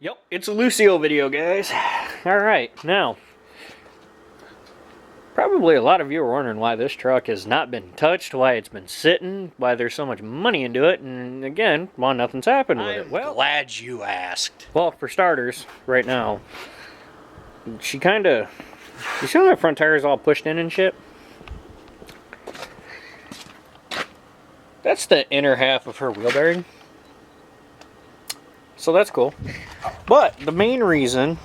Yep, it's a Lucio video, guys. Alright, now, probably a lot of you are wondering why this truck has not been touched, why it's been sitting, why there's so much money into it, and again, why nothing's happened with it. Well, glad you asked. Well, for starters, right now, she kinda, you see how that front tire is all pushed in and shit? That's the inner half of her wheel bearing. So that's cool. But the main reason,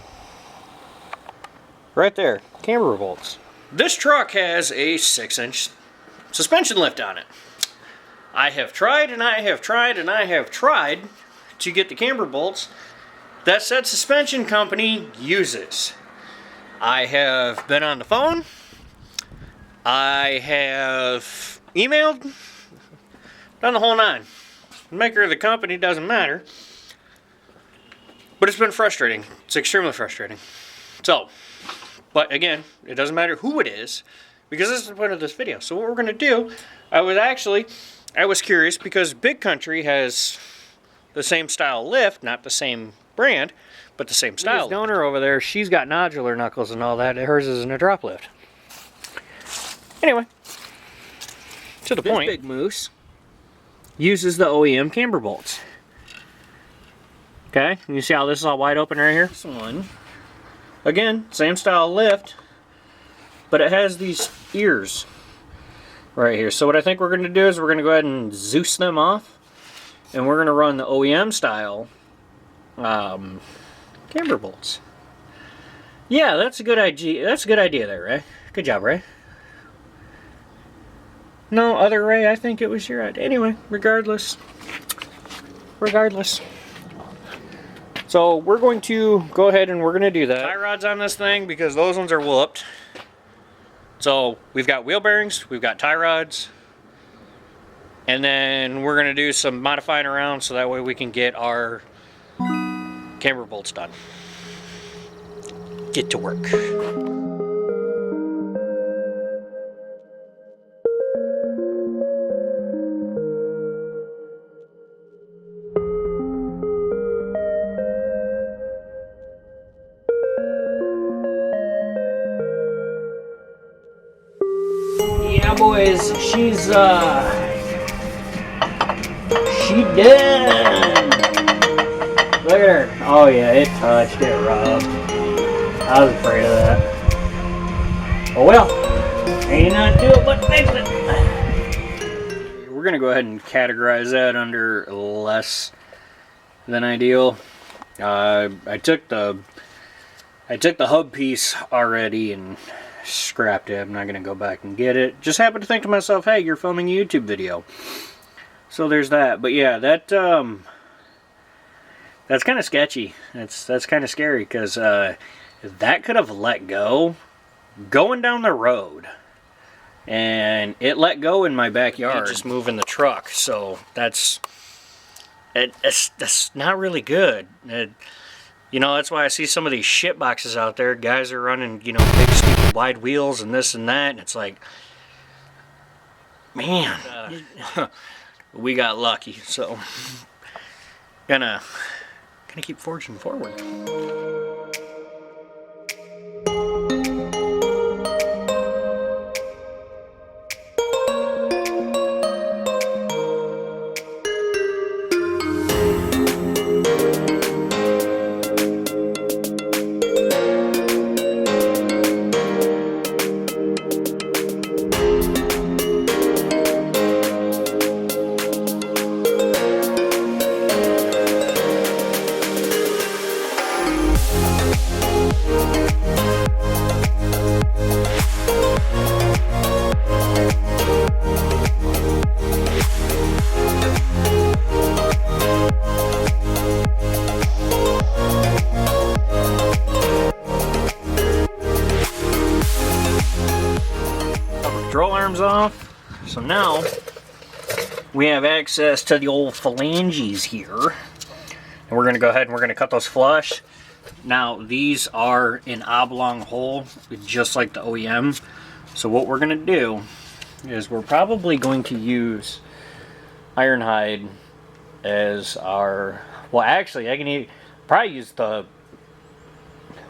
right there, camber bolts. This truck has a 6-inch suspension lift on it. I have tried and I have tried and I have tried to get the camber bolts that said suspension company uses. I have been on the phone. I have emailed. Done the whole nine. The maker of the company doesn't matter. But it's been frustrating. It's extremely frustrating. So, but again, it doesn't matter who it is, because this is the point of this video. So what we're going to do, I was curious, because Big Country has the same style lift, not the same brand, but the same style. The owner over there, she's got nodular knuckles and all that. Hers is in a drop lift. Anyway, to the point. This big moose uses the OEM camber bolts. Okay, you see how this is all wide open right here? This one, again, same style lift, but it has these ears right here. So what I think we're going to do is we're going to go ahead and Zeus them off, and we're going to run the OEM style camber bolts. Yeah, that's a good idea. That's a good idea there, Ray. Good job, Ray. No, other Ray, I think it was your idea. Anyway, regardless. So we're going to go ahead and we're going to do that. Tie rods on this thing because those ones are whooped. So we've got wheel bearings, we've got tie rods, and then we're going to do some modifying around so that way we can get our camber bolts done. Get to work. Yeah, boys, she done. Look at her. Oh yeah, it touched it, Rob. I was afraid of that. Oh well, ain't nothing to it but fix it. We're gonna go ahead and categorize that under less than ideal. I took the hub piece already and scrapped it. I'm not gonna go back and get it. Just happened to think to myself, hey, you're filming a YouTube video, so there's that. But yeah, that's kind of sketchy. That's kind of scary, because that could have let go going down the road, and it let go in my backyard just moving the truck. So that's not really good. You know, that's why I see some of these shit boxes out there. Guys are running, you know, big, stupid, wide wheels and this and that. And it's like, man, we got lucky. So, gonna keep forging forward. Control arms off. So now we have access to the old phalanges here, and we're going to go ahead and we're going to cut those flush. Now these are an oblong hole just like the OEM, so what we're going to do is we're probably going to use iron hide as our, well actually Probably use the...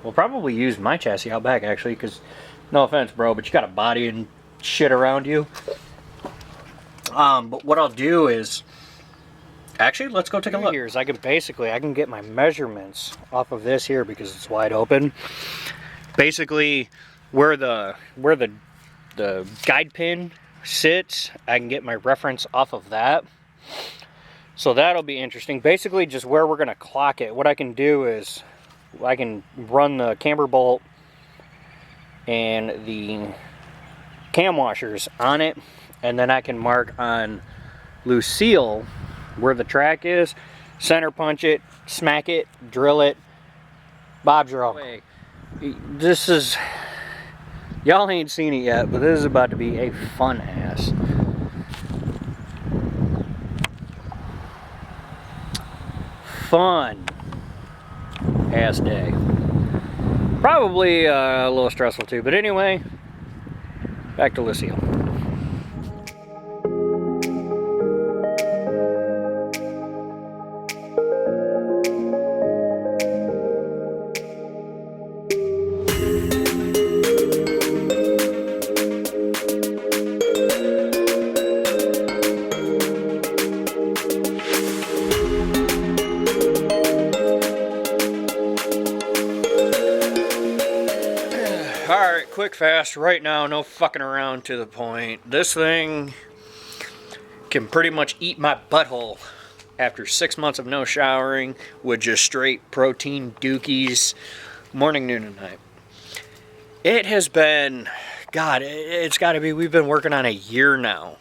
We'll probably use my chassis out back, actually, because, no offense, bro, but you got a body and shit around you. But what I'll do is... Actually, let's go take a look. Here is I can get my measurements off of this here because it's wide open. Basically, where the guide pin sits, I can get my reference off of that. So that'll be interesting. Basically, just where we're gonna clock it. What I can do is I can run the camber bolt and the cam washers on it, and then I can mark on Lucille where the track is, center punch it, smack it, drill it, Bob's your uncle. This is, y'all ain't seen it yet, but this is about to be a fun ass. Fun ass day. Probably a little stressful too, but anyway, back to Lucille. Alright, quick fast, right now, no fucking around, to the point. This thing can pretty much eat my butthole after 6 months of no showering with just straight protein dookies, morning, noon, and night. It has been, God, it's gotta be, we've been working on a year now.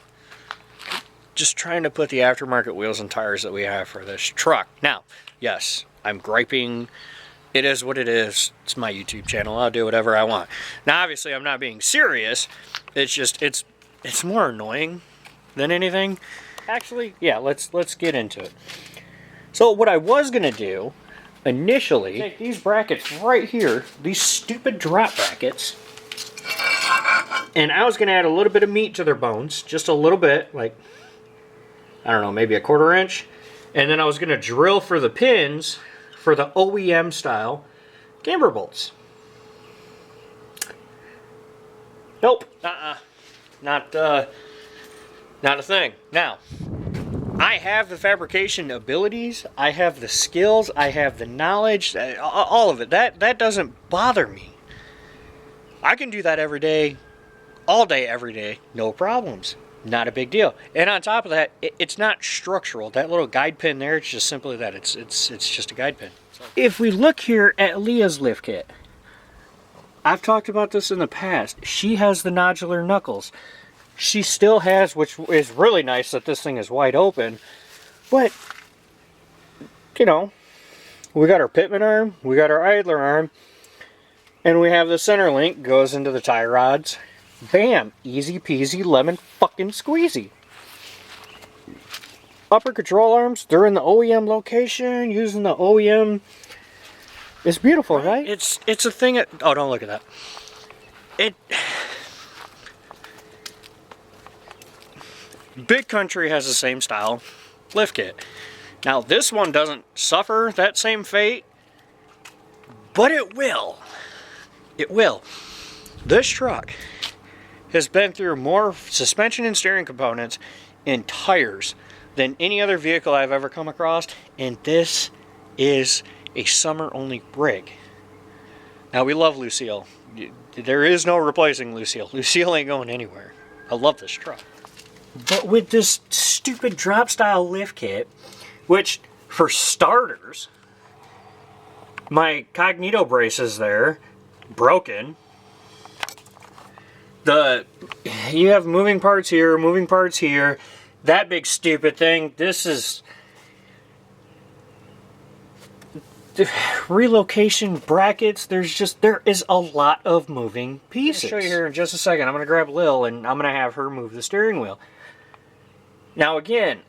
Just trying to put the aftermarket wheels and tires that we have for this truck. Now, yes, I'm griping. It is what it is. It's my YouTube channel. I'll do whatever I want. Now, obviously, I'm not being serious. It's just, it's more annoying than anything. Actually, yeah, let's get into it. So what I was gonna do initially, take these brackets right here, these stupid drop brackets, and I was gonna add a little bit of meat to their bones, just a little bit, like, I don't know, maybe a 1/4 inch, and then I was gonna drill for the pins for the OEM style camber bolts. Nope, not a thing. Now, I have the fabrication abilities, I have the skills, I have the knowledge, all of it. That doesn't bother me. I can do that every day, all day, every day, no problems. Not a big deal. And on top of that, it's not structural. That little guide pin there, it's just simply that. It's just a guide pin. If we look here at Leah's lift kit, I've talked about this in the past. She has the nodular knuckles. She still has, which is really nice that this thing is wide open. But, you know, we got our pitman arm, we got our idler arm, and we have the center link goes into the tie rods. Bam! Easy peasy lemon fucking squeezy. Upper control arms, they're in the OEM location, using the OEM. It's beautiful, right? It's a thing. Oh, don't look at that. Big Country has the same style lift kit. Now, this one doesn't suffer that same fate, but it will. It will. This truck has been through more suspension and steering components and tires than any other vehicle I've ever come across, and this is a summer-only rig. Now, we love Lucille. There is no replacing Lucille. Lucille ain't going anywhere. I love this truck. But with this stupid drop-style lift kit, which, for starters, my Cognito braces there, broken. You have moving parts here, moving parts here. That big stupid thing. This is relocation brackets. There is a lot of moving pieces. I'll show you here in just a second. I'm going to grab Lil and I'm going to have her move the steering wheel. Now again,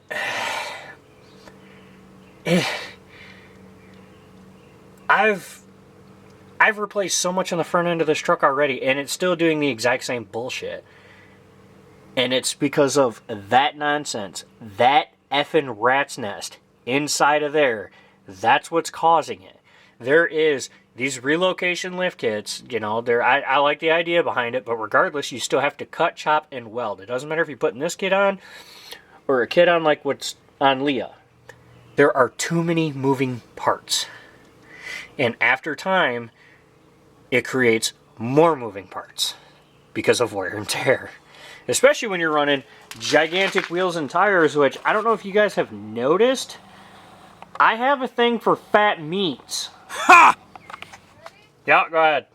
I've replaced so much on the front end of this truck already, and it's still doing the exact same bullshit. And it's because of that nonsense, that effing rat's nest inside of there, That's what's causing it. There is these relocation lift kits, you know, I like the idea behind it, but regardless, you still have to cut, chop, and weld. It doesn't matter if you're putting this kit on or a kit on like what's on Leah. There are too many moving parts. And after time, it creates more moving parts because of wear and tear. Especially when you're running gigantic wheels and tires, which I don't know if you guys have noticed. I have a thing for fat meats. Ha! Yeah, go ahead.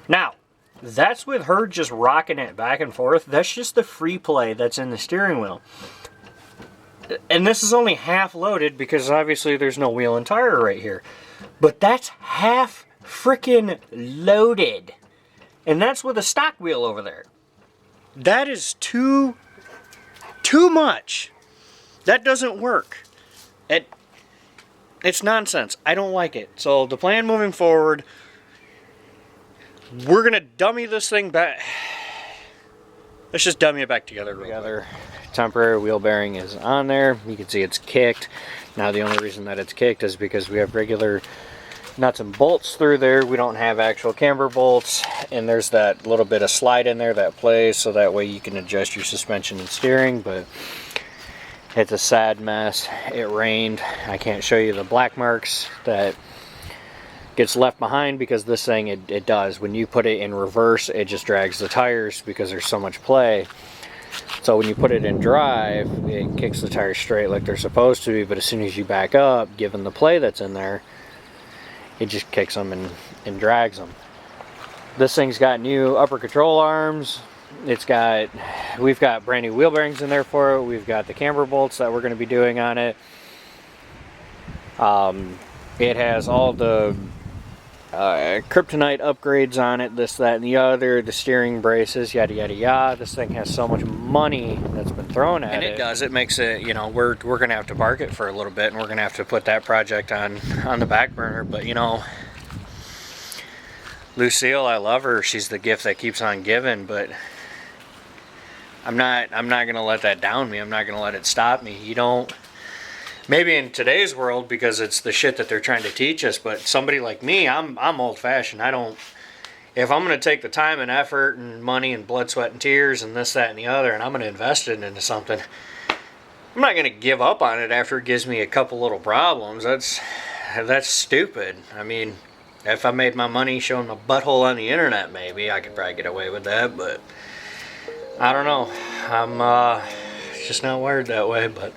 Now, that's with her just rocking it back and forth. That's just the free play that's in the steering wheel. And this is only half loaded because obviously there's no wheel and tire right here. But that's half freaking loaded. And that's with a stock wheel over there. That is too much. That doesn't work. It's nonsense. I don't like it. So the plan moving forward, we're going to dummy this thing back. Let's just dummy it back together. Temporary wheel bearing is on there. You can see it's kicked. Now the only reason that it's kicked is because we have regular nuts and bolts through there. We don't have actual camber bolts, and there's that little bit of slide in there that plays, so that way you can adjust your suspension and steering. But it's a sad mess. It rained. I can't show you the black marks that gets left behind because this thing, it does. When you put it in reverse, it just drags the tires because there's so much play. So when you put it in drive, it kicks the tires straight like they're supposed to be, but as soon as you back up, given the play that's in there, it just kicks them and drags them. This thing's got new upper control arms. We've got brand new wheel bearings in there for it. We've got the camber bolts that we're going to be doing on it. It has all the kryptonite upgrades on it, this, that, and the other, the steering braces, yada, yada, yada. This thing has so much money that's been thrown at it. And it does. It makes it, you know, we're going to have to park it for a little bit, and we're going to have to put that project on the back burner. But, you know, Lucille, I love her. She's the gift that keeps on giving, but I'm not going to let that down me. I'm not going to let it stop me. You don't... Maybe in today's world because it's the shit that they're trying to teach us, but somebody like me, I'm old-fashioned. If I'm going to take the time and effort and money and blood, sweat, and tears and this, that, and the other, and I'm going to invest it into something, I'm not going to give up on it after it gives me a couple little problems. That's stupid. I mean, if I made my money showing my butthole on the internet, maybe I could probably get away with that, but I don't know. I'm just not wired that way, but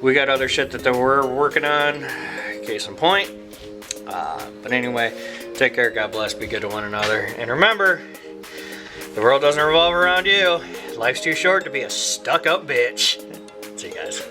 we got other shit that we're working on, case in point. But anyway, take care, God bless, be good to one another. And remember, the world doesn't revolve around you. Life's too short to be a stuck-up bitch. See you guys.